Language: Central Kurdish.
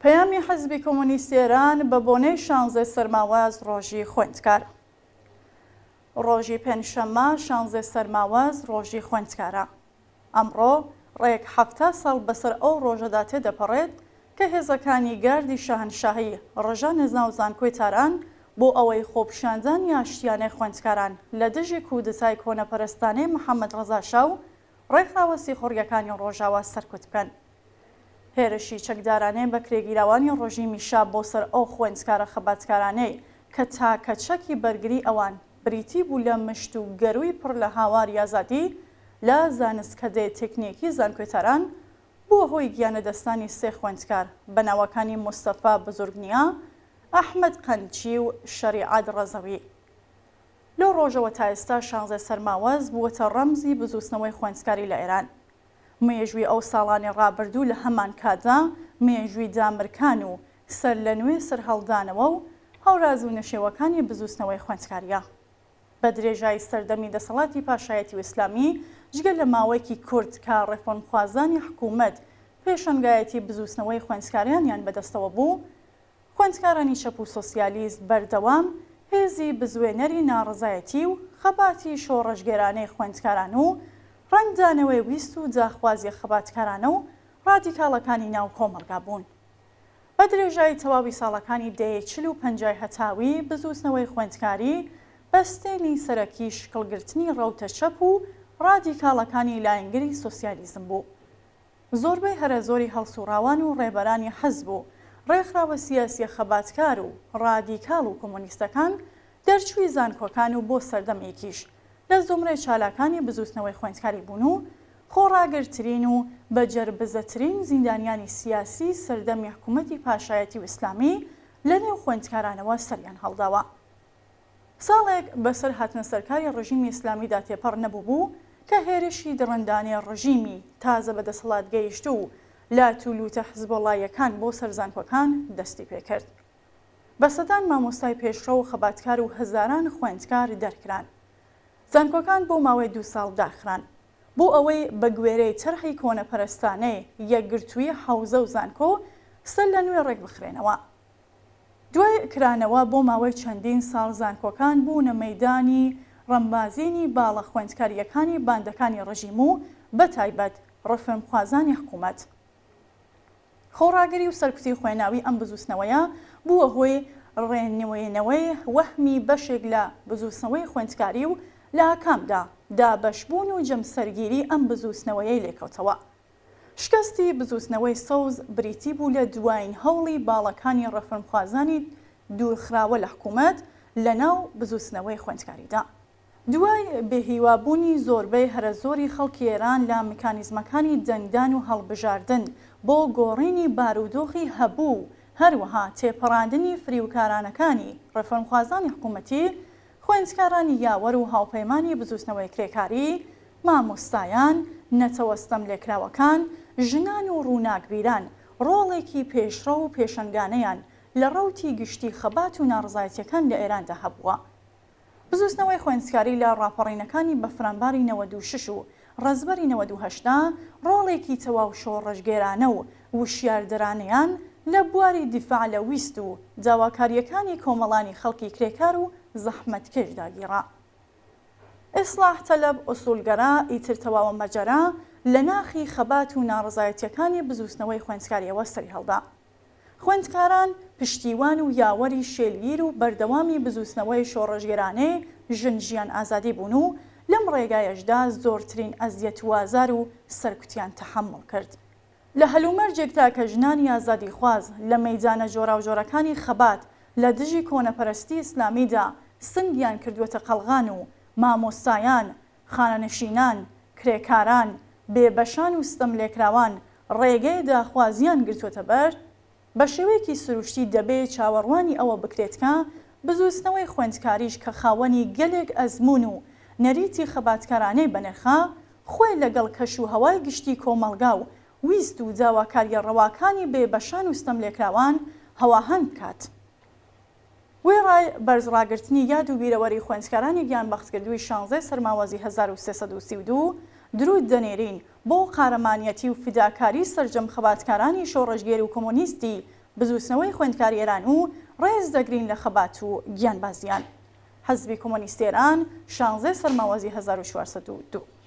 پەیامی حزبی کۆمۆنیستی ئێران بە بۆنەی 16 سەرماوەز ڕۆژی خوێندکار. ڕۆژی پێنجشەممە 16 سەرماوەز ڕۆژی خوێندکارە. ئەمڕۆ ڕێک 7 ساڵ بەسەر ئەو ڕۆژەدا تێدەپەڕێت کە هێزەکانی گاردی شاهنشاهی ڕژە نێزنا و زانکۆی تاران بۆ ئەوەی خۆپیشاندانی ئاشتیانەی خوێندکاران لە دژی کودتای کۆنەپەرستانەی محەممەد ڕەزا شاو ڕێکخراوەستی خۆرگەکانی ڕۆژاوا سەرکوت بکەن. هێرشی چەکدارانەی بە کرێگیراوانی ڕۆژی میشا بۆ سەر ئەو خوێندکارە خەباتکارانەی کە تاکە چەکی بەرگری ئەوان بریتی بوو لە مشت و گەروی پڕ لە هاواری ئازادی لە زانستکردەی تێکنیکی زانکۆیتاران بووە هۆی گیانە دەستانی سێ خوێندکار بە ناوەکانی مستەفا بزورگنیا، ئەحمەد قەنچی و شەریعەت ڕەزەوی. لەو ڕۆژەوە تا ئێستا 16 سەرماوەز بووەتە ڕەمزی بزوستنەوەی خوێندکاری لە ئێران. مێژووی ئەو ساڵانی ڕابردوو لە هەمان کاتدا مێژووی دامرکان و سەر لە نوێ سەرهەڵدانەوە و هەوراز و نەشێوەکانی بزوستنەوەی خوێندکاریە. بە درێژایی سەردەمی دەسەڵاتی پاشایەتی و ئیسلامی جگە لە ماوەیەکی کورت کە ڕێفۆرمخوازانی حکوومەت پێشەنگایەتی بزوستنەوەی خوێندکاریانیان بەدەستەوە بوو، خوێندکارانی چەپ و سۆسیالیست بەردەوام هێزی بزوێنەری ناڕزایەتی و خەباتی شۆڕەشگێرانەی خوێندکاران و ڕەنگدانەوەی ویست و جاخوازی خەباتکارانە و ڕادیکاڵەکانی ناو کۆمەڵگا بوون. بە درێژایی تەواوی ساڵەکانی دەیە 40 و 50 هەتاوی بزوستنەوەی خوێندکاری بەستێنی سەرەکی شکڵگرتنی ڕەوتە چەپ و ڕادیکاڵەکانی لایەنگری سۆسیالیزم بوو. زۆربەی هەرە زۆری هەڵسوڕاوان و ڕێبەرانی حەزب و ڕێکخراوە سیاسیە خەباتکار و ڕادیکاڵ و کۆمۆنیستەکان دەرچووی زانکۆکان و بۆ سەردەمێکیش لە زۆمرەی چالاکانی بزوستنەوەی خوێندکاری بوون و خۆڕاگرترین و بەجەربزەترین زیندانیانی سیاسی سەردەمی حکوومەتی پاشایەتی و ئیسلامی لە نێو خوێندکارانەوە سەریان هەڵداوە. ساڵێک بەسەر هاتنە سەرکاری ڕژیمی ئیسلامیدا تێپەڕ نەبوو بوو کە هێرشی دڕندانەی ڕژیمی تازە بەدەسەڵات گەیشت و لاتولوتە حزبۆڵایەکان بۆ سەرزانکۆکان دەستی پێکرد. بەسەدان مامۆستای پێشڕە و خەباتکار و هەزاران خوێندکار دەرکران. زانکۆکان بۆ ماوەی 2 ساڵ داخران بۆ ئەوەی بە گوێرەی تەرحی کۆنەپەرستانەی یەکگرتووی حەوزە و زانکۆ سەر لە نوێ ڕێک بخرێنەوە. دوای کرانەوە بۆ ماوەی چەندین ساڵ زانکۆکان بوونە مەیدانی ڕەمبازینی باڵە خوێندکاریەکانی باندەکانی ڕژیم و بەتایبەت ڕەفرمخوازانی حکوومەت. خۆڕاگەری و سەرکوتی خوێناوی ئەم بزوستنەوەیە بووە هۆی ڕێنوێنەوەی وەهمی بەشێک لە بزوستنەوەی خوێندکاری و لە ئاکامدا دابەشبوون و جەمسەرگیری ئەم بزوستنەوەیەی لێکەوتەوە. شکستی بزوستنەوەی سەوز بریتی بوو لە دوایین هەوڵی باڵەکانی ڕەفرمخوازانی دوورخراوە لە حکوومەت لە ناو بزوستنەوەی خوێندکاریدا. دوای بێهیوابوونی زۆربەی هەرە زۆری خەڵکی ئێران لە میکانیزمەکانی دەنگدان و هەڵبژاردن بۆ گۆڕینی بارودۆخی هەبوو، هەروەها تێپەڕاندنی فریوکارانەکانی ڕەفرمخوازانی حکوومەتی، خوێندکارانی یاوەر و هاوپەیمانی بزوستنەوەی کرێکاری، مامۆستایان، نەتەوەستەم لێکراوەکان، ژنان و ڕووناکبیران ڕۆڵێکی پێشڕە و پێشەنگانەیان لە ڕەوتی گشتی خەبات و ناڕزایەتیەکان لە ئێراندا هەبووە. بزوستنەوەی خوێندکاری لە ڕاپەڕینەکانی بەفرانباری 96 و ڕەزبەری 98 ڕۆڵێکی تەواو شۆڕەشگێرانە و وشیاردەرانەیان لە بواری دیفاع لە ویست و داواکاریەکانی کۆمەڵانی خەڵکی کرێکار و زەحمەتکێش داگیڕا. ئیسلاح تەلەب ئوسوولگەرا ئیتر تەواوە مەجەرا لە ناخی خەبات و ناڕزایەتیەکانی بزوستنەوەی خوێندکاریەوە سەری هەڵدا. خوێندکاران پشتیوان و یاوەری شێلگیر و بەردەوامی بزوستنەوەی شۆڕەشگێرانەی ژن ژیان ئازادی بوون و لەم ڕێگایەشدا زۆرترین ئەزیەت و ئازار و سەرکوتیان تەحەمڵ کرد. لە هەلومەرجێکدا کە ژنانی ئازادی خوازە لە مەیدانە جۆراوجۆرەکانی خەبات لە دژی کۆنەپەرستی ئیسلامیدا سنگیان کردووەتە قەڵغان و مامۆستایان، خانەنشینان، کرێکاران، بێبەشان و ستەم لێکراوان ڕێگەی داخوازیان گرتووەتە بەر، بە شێوەیەکی سروشتی دەبێت چاوەڕوانی ئەوە بکرێتکە بزوستنەوەی خوێندکاریش کە خاوەنی گەلێک ئەزمون و نەریتی خەباتکارانەی بەنرخە خۆی لەگەڵ کەش و هەوای گشتی کۆمەڵگا و ویست و داواکاریە ڕەواکانی بێبەشان و ستەم لێکراوان هەواهەنگ بکات. وێ ڕای بەرزڕاگرتنی یاد و بیرەوەری خوێندکارانی گیانبەختکردووی 16 سەرماوەزی 1332 درود دەنێرین بۆ قارەمانیەتی و فیداکاری سەرجەم خەباتکارانی شۆڕەشگێری و کۆمۆنیستی بزوسنەوەی خوێندکاری ئێران و ڕێز دەگرین لە خەبات و گیانبازیان. حەزبی کۆمۆنیستی ئێران 16 سەرماوەزی 1402